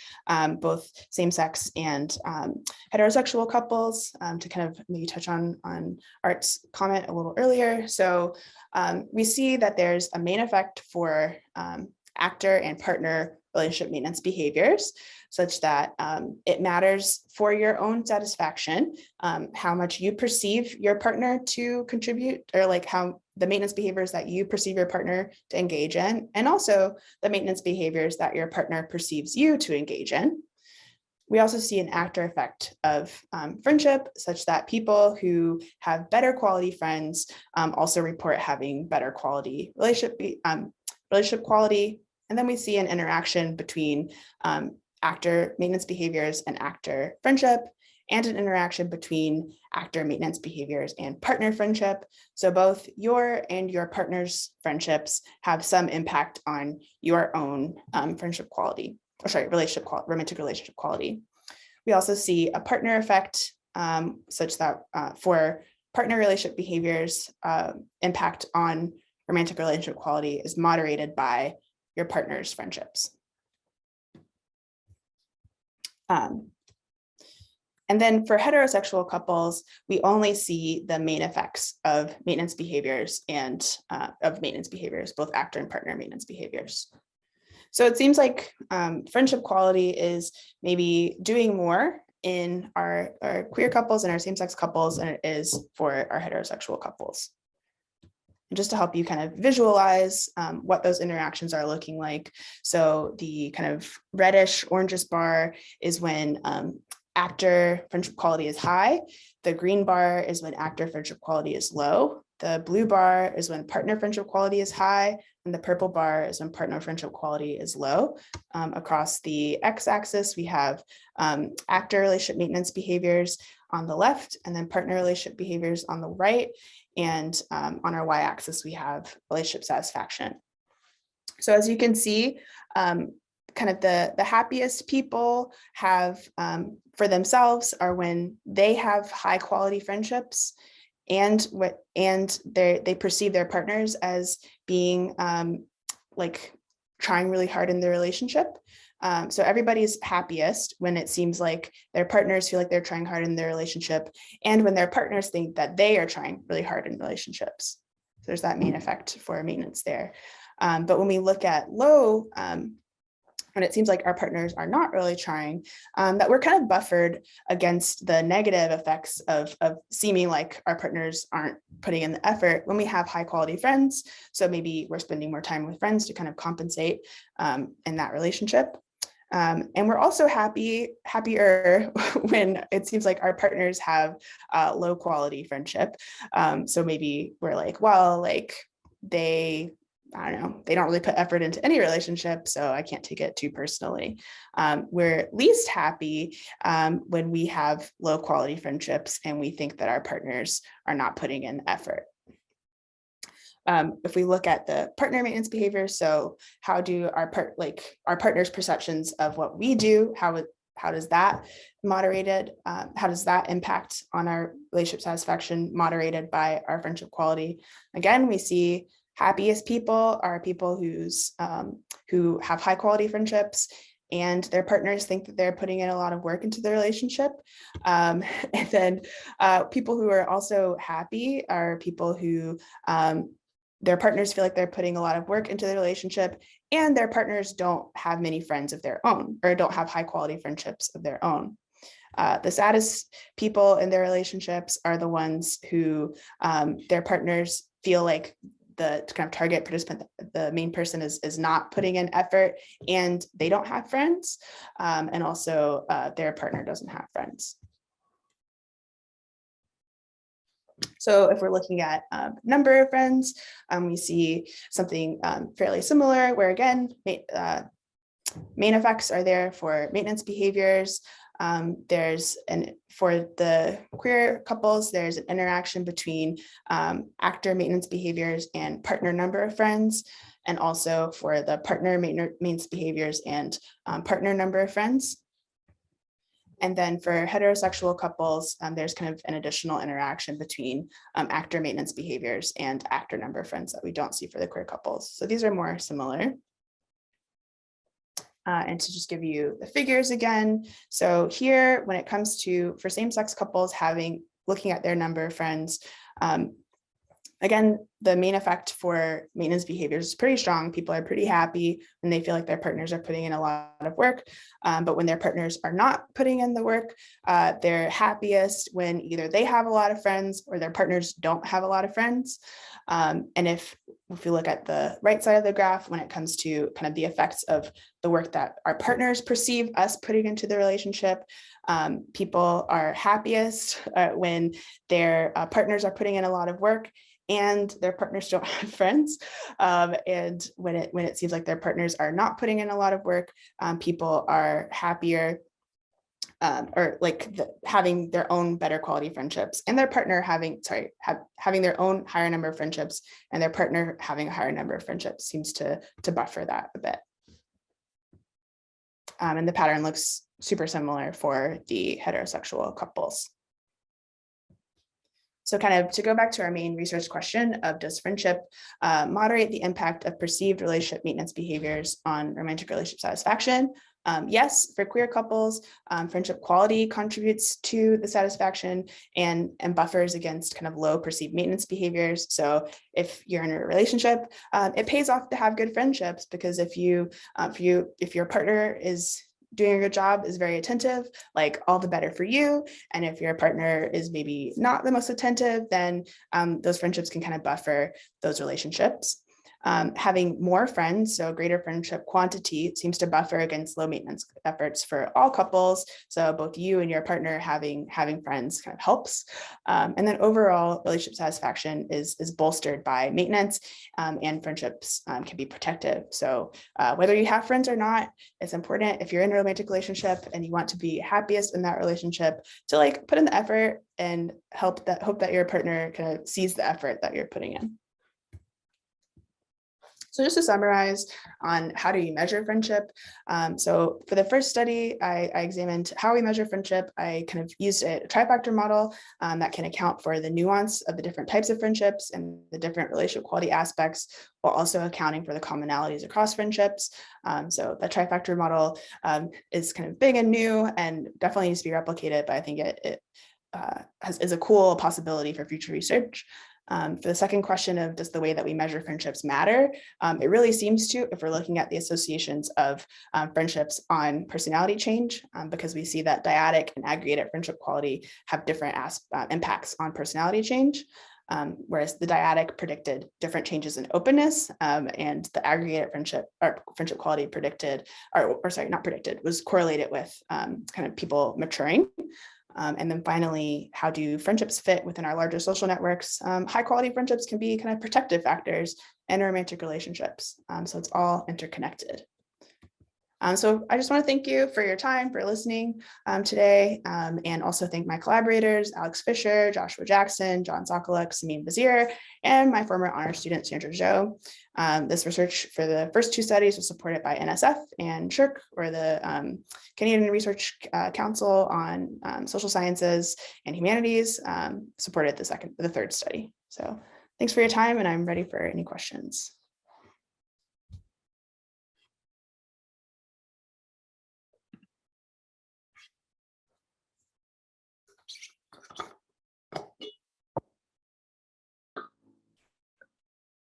[SPEAKER 1] both same-sex and heterosexual couples to kind of maybe touch on Art's comment a little earlier. So we see that there's a main effect for actor and partner relationship maintenance behaviors, such that it matters for your own satisfaction, how much you perceive your partner to contribute, or like how the maintenance behaviors that you perceive your partner to engage in, and also the maintenance behaviors that your partner perceives you to engage in. We also see an actor effect of friendship, such that people who have better quality friends also report having better quality relationship quality. And then we see an interaction between actor maintenance behaviors and actor friendship, and an interaction between actor maintenance behaviors and partner friendship. So both your and your partner's friendships have some impact on your own friendship quality, or sorry, romantic relationship quality. We also see a partner effect such that for partner relationship behaviors, impact on romantic relationship quality is moderated by your partner's friendships. And then for heterosexual couples, we only see the main effects of maintenance behaviors and both actor and partner maintenance behaviors. So it seems like friendship quality is maybe doing more in our queer couples and our same-sex couples than it is for our heterosexual couples. And just to help you kind of visualize what those interactions are looking like. So the kind of reddish orangish bar is when actor friendship quality is high. The green bar is when actor friendship quality is low. The blue bar is when partner friendship quality is high. And the purple bar is when partner friendship quality is low. Across the x-axis, we have actor relationship maintenance behaviors on the left, and then partner relationship behaviors on the right. And on our y-axis, we have relationship satisfaction. So as you can see, kind of the happiest people have for themselves are when they have high quality friendships and they perceive their partners as being like trying really hard in their relationship. So everybody's happiest when it seems like their partners feel like they're trying hard in their relationship, and when their partners think that they are trying really hard in relationships. So there's that main effect for maintenance there. But when we look at low, when it seems like our partners are not really trying, that we're kind of buffered against the negative effects of seeming like our partners aren't putting in the effort when we have high quality friends. So maybe we're spending more time with friends to kind of compensate in that relationship. And we're also happier when it seems like our partners have low quality friendship. So maybe we're like, well, like I don't know, they don't really put effort into any relationship, so I can't take it too personally. We're least happy when we have low quality friendships and we think that our partners are not putting in effort. If we look at the partner maintenance behavior, so how do our partner's perceptions of what we do, how does that moderated, how does that impact on our relationship satisfaction moderated by our friendship quality? Again, we see happiest people are people who have high quality friendships and their partners think that they're putting in a lot of work into the relationship. And then people who are also happy are people who their partners feel like they're putting a lot of work into the relationship, and their partners don't have many friends of their own or don't have high quality friendships of their own. The saddest people in their relationships are the ones who their partners feel like the kind of target participant, the main person is not putting in effort and they don't have friends. And also their partner doesn't have friends. So if we're looking at number of friends, we see something fairly similar where again, main effects are there for maintenance behaviors. For the queer couples, there's an interaction between actor maintenance behaviors and partner number of friends, and also for the partner maintenance behaviors and partner number of friends. And then for heterosexual couples, there's kind of an additional interaction between actor maintenance behaviors and actor number of friends that we don't see for the queer couples. So these are more similar. And to just give you the figures again. So here, when it comes to, for same-sex couples looking at their number of friends, again, the main effect for maintenance behaviors is pretty strong. People are pretty happy when they feel like their partners are putting in a lot of work. But when their partners are not putting in the work, they're happiest when either they have a lot of friends or their partners don't have a lot of friends. And if we look at the right side of the graph, when it comes to kind of the effects of the work that our partners perceive us putting into the relationship, people are happiest when their partners are putting in a lot of work and their partners don't have friends. And when it seems like their partners are not putting in a lot of work, people are happier or having their own better quality friendships, and their partner having their own higher number of friendships, and their partner having a higher number of friendships seems to buffer that a bit. And the pattern looks super similar for the heterosexual couples. So kind of to go back to our main research question of, does friendship moderate the impact of perceived relationship maintenance behaviors on romantic relationship satisfaction? Yes, for queer couples, friendship quality contributes to the satisfaction and buffers against kind of low perceived maintenance behaviors. So if you're in a relationship, it pays off to have good friendships, because if your partner is doing a good job, is very attentive, like all the better for you. And if your partner is maybe not the most attentive, then those friendships can kind of buffer those relationships. Having more friends, so greater friendship quantity, seems to buffer against low maintenance efforts for all couples. So both you and your partner having friends kind of helps. And then overall relationship satisfaction is bolstered by maintenance, and friendships can be protective. So whether you have friends or not, it's important, if you're in a romantic relationship and you want to be happiest in that relationship, to like put in the effort and hope that your partner kind of sees the effort that you're putting in. So just to summarize on how do you measure friendship. So for the first study, I examined how we measure friendship. I kind of used a Trifactor model that can account for the nuance of the different types of friendships and the different relationship quality aspects, while also accounting for the commonalities across friendships. So the Trifactor model is kind of big and new and definitely needs to be replicated, but I think it is a cool possibility for future research. For the second question of does the way that we measure friendships matter, it really seems to, if we're looking at the associations of friendships on personality change, because we see that dyadic and aggregated friendship quality have different impacts on personality change. Whereas the dyadic predicted different changes in openness, and the aggregated friendship quality predicted, or sorry, not predicted, was correlated with kind of people maturing. And then finally, how do friendships fit within our larger social networks? High quality friendships can be kind of protective factors in romantic relationships. So it's all interconnected. So I just want to thank you for your time, for listening today, and also thank my collaborators, Alex Fisher, Joshua Jackson, John Sokoluk, Samim Bazir, and my former honor student, Sandra Zhou. This research for the first two studies was supported by NSF and SSHRC, or the Canadian Research Council on Social Sciences and Humanities, supported the third study. So thanks for your time, and I'm ready for any questions.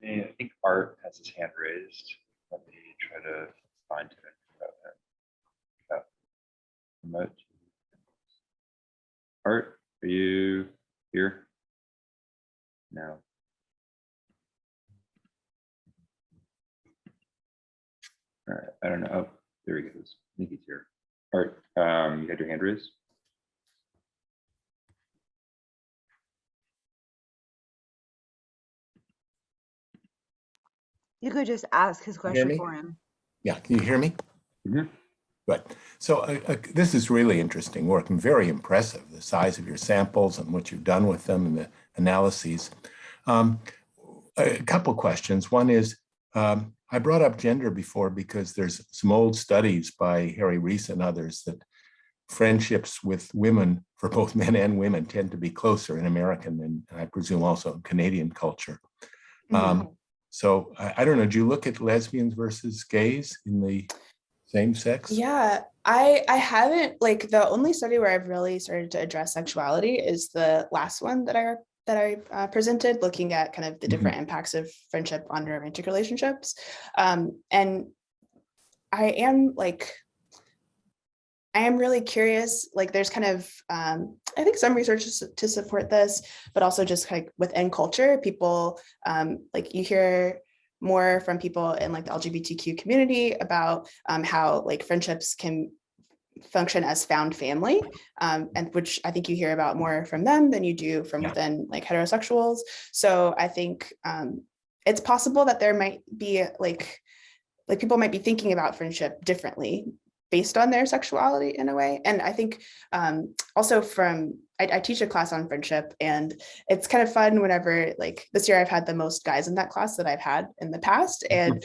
[SPEAKER 2] I think Art has his hand raised. Let me try to find him. Art, are you here? No. All right, I don't know. Oh, there he goes. I think he's here. Art, you had your hand raised?
[SPEAKER 3] You could just ask his question for him.
[SPEAKER 4] Yeah, can you hear me?
[SPEAKER 2] Mm-hmm.
[SPEAKER 4] Good. So this is really interesting work and very impressive, the size of your samples and what you've done with them and the analyses. A couple questions. One is, I brought up gender before because there's some old studies by Harry Reese and others that friendships with women, for both men and women, tend to be closer in American and I presume also in Canadian culture. Mm-hmm. So I don't know, do you look at lesbians versus gays in the same sex?
[SPEAKER 1] Yeah, I haven't, like, the only study where I've really started to address sexuality is the last one that I presented, looking at kind of the different impacts of friendship on romantic relationships. And I am really curious, like there's kind of, I think some research to support this, but also just like within culture, people, like you hear more from people in like the LGBTQ community about how like friendships can function as found family, and which I think you hear about more from them than you do from within like heterosexuals. So I think it's possible that there might be like people might be thinking about friendship differently based on their sexuality in a way. And I think also I teach a class on friendship, and it's kind of fun whenever, like this year I've had the most guys in that class that I've had in the past. And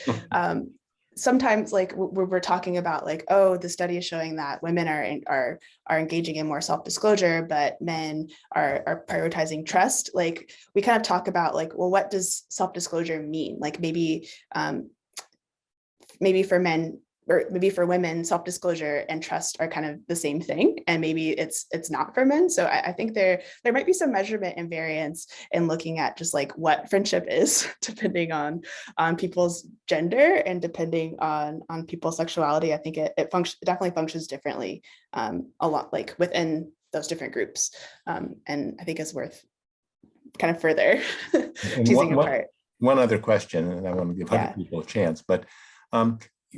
[SPEAKER 1] sometimes like we're talking about like, oh, the study is showing that women are engaging in more self-disclosure, but men are prioritizing trust. Like we kind of talk about like, well, what does self-disclosure mean? Like maybe for men, or maybe for women, self-disclosure and trust are kind of the same thing, and maybe it's not for men. So I think there might be some measurement and variance in looking at just like what friendship is, depending on people's gender and depending on people's sexuality. I think it definitely functions differently a lot, like within those different groups, and I think it's worth kind of further teasing apart.
[SPEAKER 4] One other question, and I want to give other people a chance, but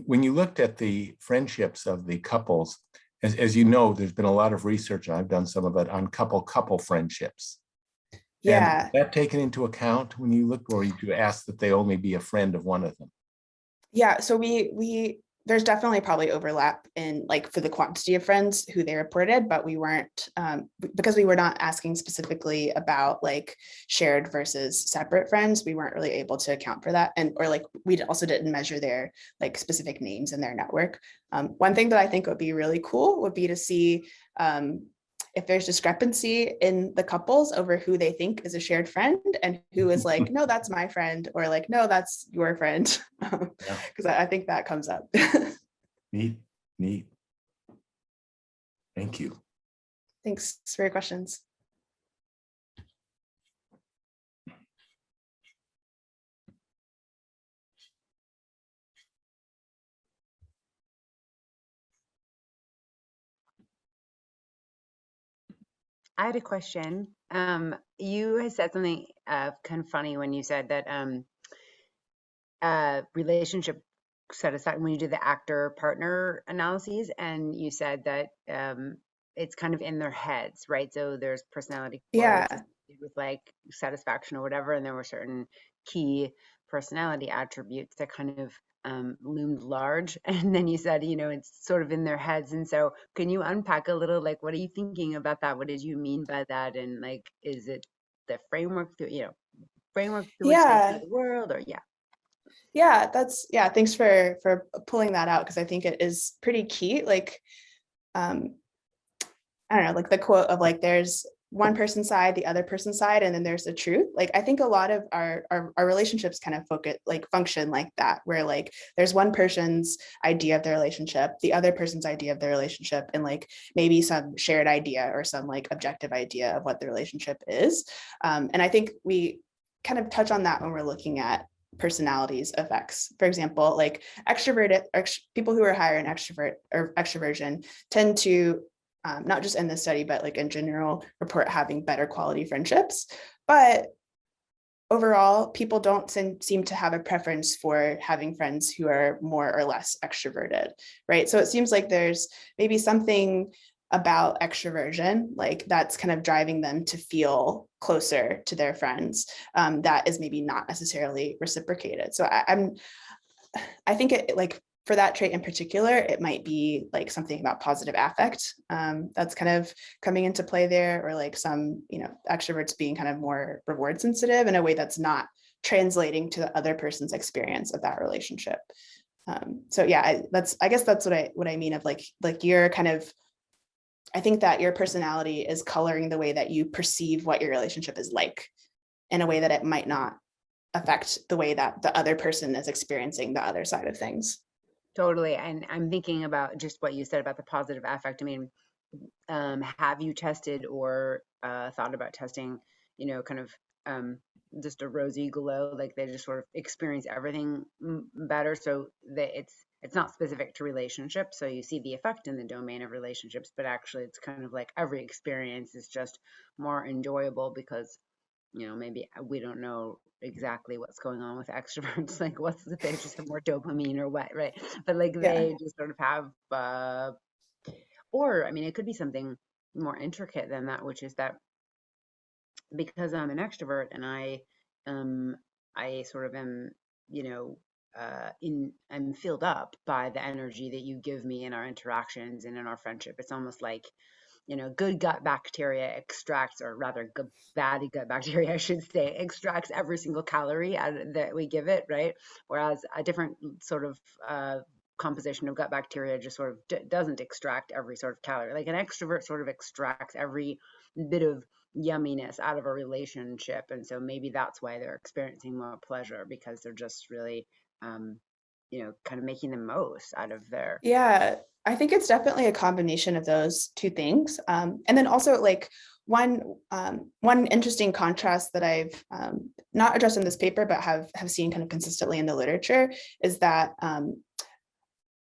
[SPEAKER 4] when you looked at the friendships of the couples, as you know, there's been a lot of research, and I've done some of it, on couple friendships.
[SPEAKER 1] Yeah.
[SPEAKER 4] And is that taken into account when you look, or you ask that they only be a friend of one of them?
[SPEAKER 1] Yeah, so we there's definitely probably overlap in like for the quantity of friends who they reported, but we weren't because we were not asking specifically about like shared versus separate friends. We weren't really able to account for that, and or like we also didn't measure their like specific names in their network. One thing that I think would be really cool would be to see if there's discrepancy in the couples over who they think is a shared friend and who is like, no, that's my friend, or like, no, that's your friend. Because I think that comes up.
[SPEAKER 4] Neat. Thank you.
[SPEAKER 1] Thanks for your questions.
[SPEAKER 3] I had a question. You had said something kind of funny when you said that relationship satisfaction, when you did the actor partner analyses, and you said that it's kind of in their heads, right? So there's personality correlates with like satisfaction or whatever, and there were certain key personality attributes that kind of loomed large. And then you said, it's sort of in their heads. And so can you unpack a little, like, what are you thinking about that? What did you mean by that? And like, is it the framework through, framework through which they see the world, or
[SPEAKER 1] thanks for pulling that out, because I think it is pretty key. Like I don't know, like the quote of like there's one person's side, the other person's side, and then there's the truth. Like I think a lot of our relationships kind of function like that, where like there's one person's idea of their relationship, the other person's idea of their relationship, and like maybe some shared idea or some like objective idea of what the relationship is. And I think we kind of touch on that when we're looking at personalities effects. For example, like people who are higher in extroversion tend to not just in this study, but like in general, report having better quality friendships. But overall, people don't seem to have a preference for having friends who are more or less extroverted, right? So it seems like there's maybe something about extroversion, like that's kind of driving them to feel closer to their friends, that is maybe not necessarily reciprocated. So I think it, like, for that trait in particular, it might be like something about positive affect that's kind of coming into play there, or like some, extroverts being kind of more reward sensitive in a way that's not translating to the other person's experience of that relationship. So yeah, I guess that's what I mean of like you're kind of, I think that your personality is coloring the way that you perceive what your relationship is like, in a way that it might not affect the way that the other person is experiencing the other side of things.
[SPEAKER 3] Totally. And I'm thinking about just what you said about the positive affect. I mean, have you tested or thought about testing, kind of just a rosy glow, like they just sort of experience everything better. So that it's not specific to relationships. So you see the effect in the domain of relationships, but actually it's kind of like every experience is just more enjoyable because, maybe we don't know exactly what's going on with extroverts, like what's the, they just have more dopamine or what, right? But like they just sort of have or I mean it could be something more intricate than that, which is that because I'm an extrovert and I sort of am, I'm filled up by the energy that you give me in our interactions and in our friendship. It's almost like, good gut bacteria extracts, or rather bad gut bacteria, I should say, extracts every single calorie that we give it, right? Whereas a different sort of composition of gut bacteria just sort of doesn't extract every sort of calorie. Like an extrovert sort of extracts every bit of yumminess out of a relationship. And so maybe that's why they're experiencing more pleasure, because they're just really kind of making the most out of their.
[SPEAKER 1] Yeah, I think it's definitely a combination of those two things. And then also like one interesting contrast that I've not addressed in this paper, but have seen kind of consistently in the literature is that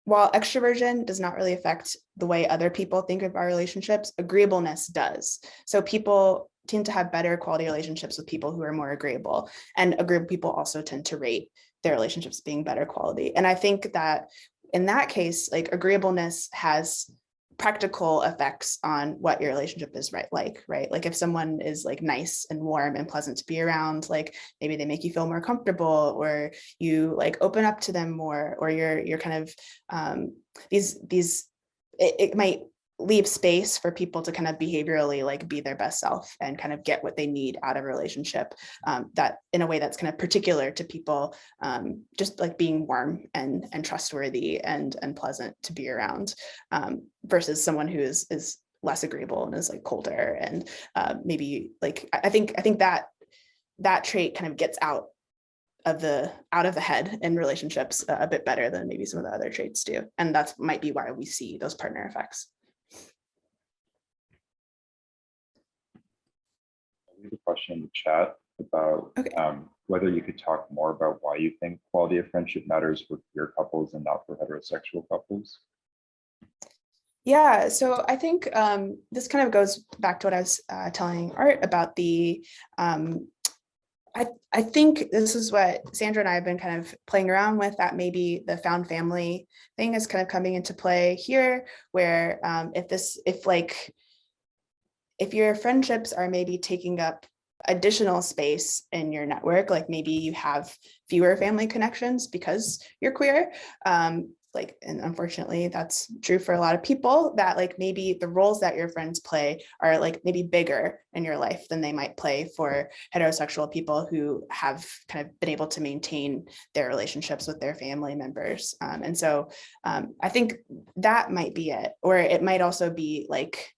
[SPEAKER 1] while extroversion does not really affect the way other people think of our relationships, agreeableness does. So people tend to have better quality relationships with people who are more agreeable, and agreeable people also tend to rate their relationships being better quality. And I think that in that case, like agreeableness has practical effects on what your relationship is right? Like if someone is like nice and warm and pleasant to be around, like maybe they make you feel more comfortable, or you like open up to them more, or you're kind of it might leave space for people to kind of behaviorally like be their best self and kind of get what they need out of a relationship, that in a way that's kind of particular to people, just like being warm and trustworthy and pleasant to be around, versus someone who is less agreeable and is like colder and maybe like I think that trait kind of gets out of the head in relationships a bit better than maybe some of the other traits do, and that's might be why we see those partner effects.
[SPEAKER 2] We have a question in the chat about whether you could talk more about why you think quality of friendship matters for queer couples and not for heterosexual couples.
[SPEAKER 1] Yeah, so I think this kind of goes back to what I was telling Art about the I think this is what Sandra and I have been kind of playing around with, that maybe the found family thing is kind of coming into play here, where if your friendships are maybe taking up additional space in your network, like maybe you have fewer family connections because you're queer, and unfortunately that's true for a lot of people, that like maybe the roles that your friends play are like maybe bigger in your life than they might play for heterosexual people who have kind of been able to maintain their relationships with their family members. And so I think that might be it, or it might also be like,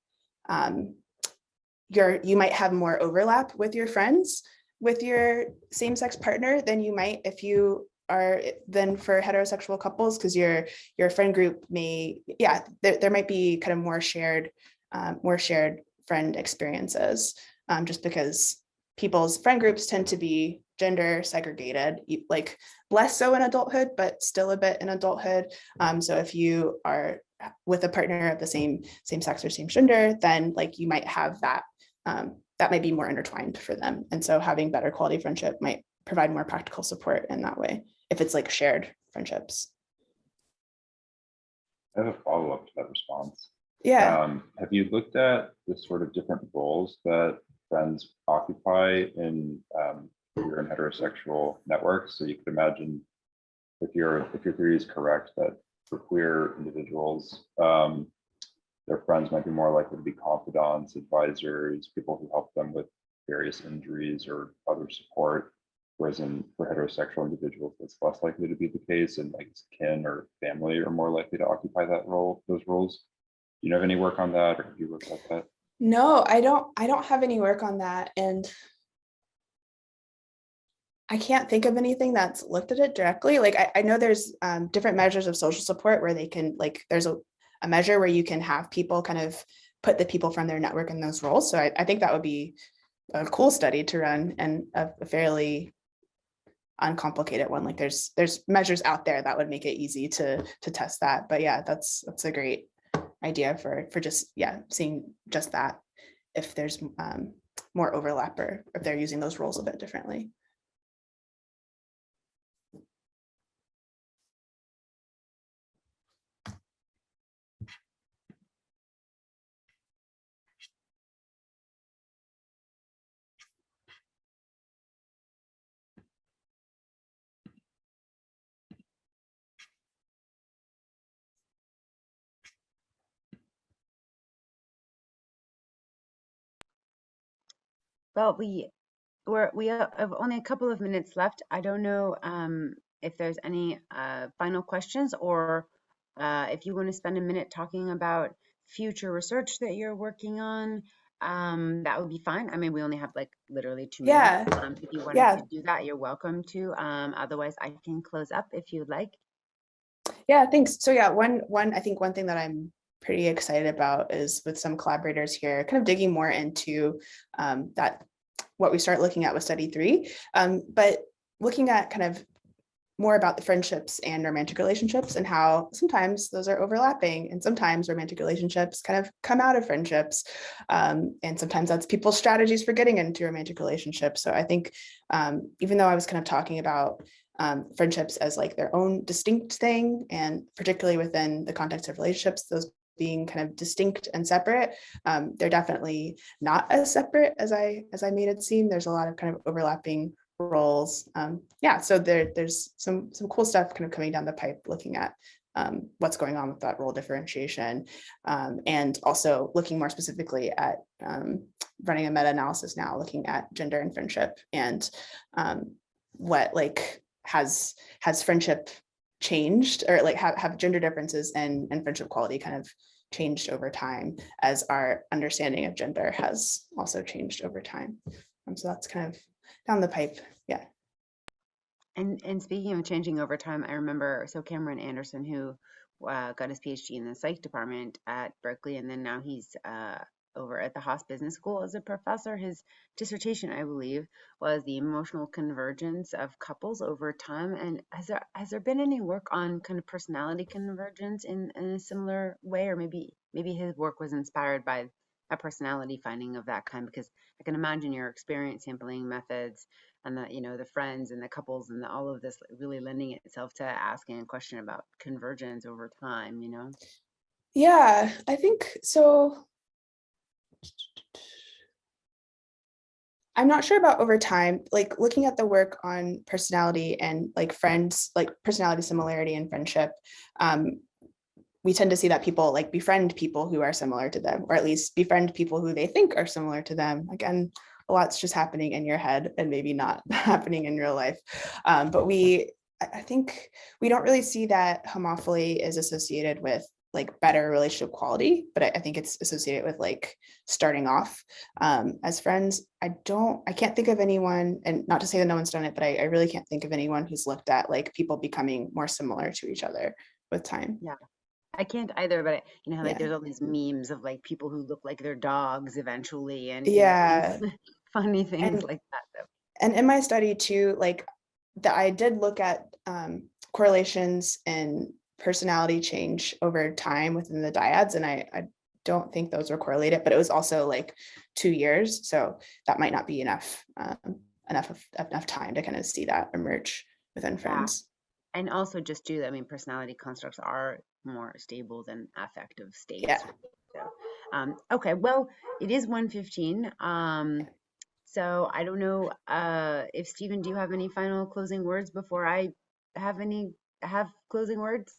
[SPEAKER 1] you might have more overlap with your friends with your same-sex partner than you might if you are then for heterosexual couples, because your friend group may, there might be kind of more shared friend experiences, just because people's friend groups tend to be gender segregated, like less so in adulthood, but still a bit in adulthood. So if you are with a partner of the same sex or same gender, then like you might have that might be more intertwined for them. And so having better quality friendship might provide more practical support in that way, if it's like shared friendships.
[SPEAKER 2] I have a follow-up to that response.
[SPEAKER 1] Yeah.
[SPEAKER 2] Have you looked at the sort of different roles that friends occupy in queer and heterosexual networks? So you could imagine, if your theory is correct, that for queer individuals, their friends might be more likely to be confidants, advisors, people who help them with various injuries or other support. Whereas for heterosexual individuals, that's less likely to be the case, and like kin or family are more likely to occupy those roles. Do you have any work on that, or have you looked at that?
[SPEAKER 1] No, I don't have any work on that, and I can't think of anything that's looked at it directly. Like I know there's different measures of social support where they can, like, there's a measure where you can have people kind of put the people from their network in those roles. So I think that would be a cool study to run, and a fairly uncomplicated one. Like there's measures out there that would make it easy to test that. But yeah, that's a great idea for just seeing just that, if there's more overlap, or if they're using those roles a bit differently.
[SPEAKER 3] Well, we have only a couple of minutes left. I don't know if there's any final questions, or if you want to spend a minute talking about future research that you're working on, that would be fine. I mean, we only have like literally 2 minutes. If you wanted to do that, you're welcome to. Otherwise, I can close up if you'd like.
[SPEAKER 1] Yeah, thanks. So yeah, I think one thing that I'm pretty excited about is with some collaborators here, kind of digging more into that what we start looking at with study 3, but looking at kind of more about the friendships and romantic relationships and how sometimes those are overlapping and sometimes romantic relationships kind of come out of friendships. And sometimes that's people's strategies for getting into romantic relationships. So I think even though I was kind of talking about friendships as like their own distinct thing, and particularly within the context of relationships, those being kind of distinct and separate, they're definitely not as separate as I made it seem. There's a lot of kind of overlapping roles. Yeah, so there's some cool stuff kind of coming down the pipe, looking at what's going on with that role differentiation, and also looking more specifically at running a meta-analysis now, looking at gender and friendship, and what like has friendship changed, or like have gender differences and friendship quality kind of changed over time as our understanding of gender has also changed over time. So that's kind of down the pipe. Yeah.
[SPEAKER 3] And speaking of changing over time, I remember, so Cameron Anderson, who got his PhD in the psych department at Berkeley, and then now he's over at the Haas Business School as a professor. His dissertation, I believe, was the emotional convergence of couples over time. And has there been any work on kind of personality convergence in a similar way, or maybe his work was inspired by a personality finding of that kind? Because I can imagine your experience sampling methods and the friends and the couples and all of this really lending itself to asking a question about convergence over time.
[SPEAKER 1] Yeah, I think so. I'm not sure about over time, like looking at the work on personality and like friends, like personality similarity and friendship. We tend to see that people like befriend people who are similar to them, or at least befriend people who they think are similar to them. Again, a lot's just happening in your head and maybe not happening in real life. But I think we don't really see that homophily is associated with like better relationship quality, but I think it's associated with like starting off as friends. I can't think of anyone, and not to say that no one's done it, but I really can't think of anyone who's looked at like people becoming more similar to each other with time.
[SPEAKER 3] Yeah. I can't either, but like
[SPEAKER 1] Yeah.
[SPEAKER 3] there's all these memes of like people who look like their dogs eventually, and
[SPEAKER 1] Yeah.
[SPEAKER 3] funny things
[SPEAKER 1] And
[SPEAKER 3] like that. Though.
[SPEAKER 1] and in my study too, like I did look at correlations in personality change over time within the dyads, and I don't think those were correlated, but it was also like 2 years, so that might not be enough time to kind of see that emerge within friends.
[SPEAKER 3] And also just do that. I mean, personality constructs are more stable than affective states.
[SPEAKER 1] Yeah.
[SPEAKER 3] So, okay, well, it is 1:15. So I don't know if Stephen, do you have any final closing words before I have closing words?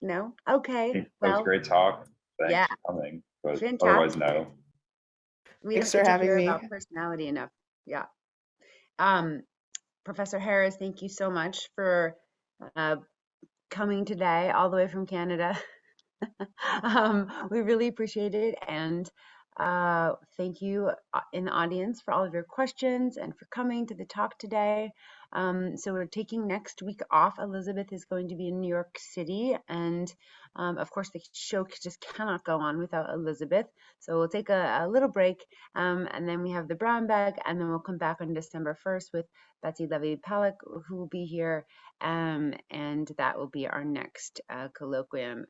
[SPEAKER 3] No? Okay.
[SPEAKER 2] That was a
[SPEAKER 3] Well,
[SPEAKER 2] great talk. Thanks
[SPEAKER 3] yeah,
[SPEAKER 2] for coming, but
[SPEAKER 3] fantastic.
[SPEAKER 2] otherwise, no.
[SPEAKER 3] We
[SPEAKER 1] Thanks
[SPEAKER 3] don't
[SPEAKER 1] for
[SPEAKER 3] get to
[SPEAKER 1] having
[SPEAKER 3] hear
[SPEAKER 1] me.
[SPEAKER 3] about personality enough. Yeah. Professor Harris, thank you so much for coming today all the way from Canada. We really appreciate it. And thank you in the audience for all of your questions and for coming to the talk today. So we're taking next week off. Elizabeth is going to be in New York City. And of course, the show just cannot go on without Elizabeth. So we'll take a little break. And then we have the brown bag. And then we'll come back on December 1st with Betsy Levy-Pellick, who will be here. And that will be our next colloquium.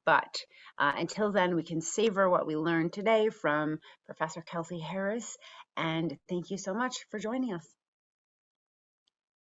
[SPEAKER 3] But until then, we can savor what we learned today from Professor Kelci Harris. And thank you so much for joining us.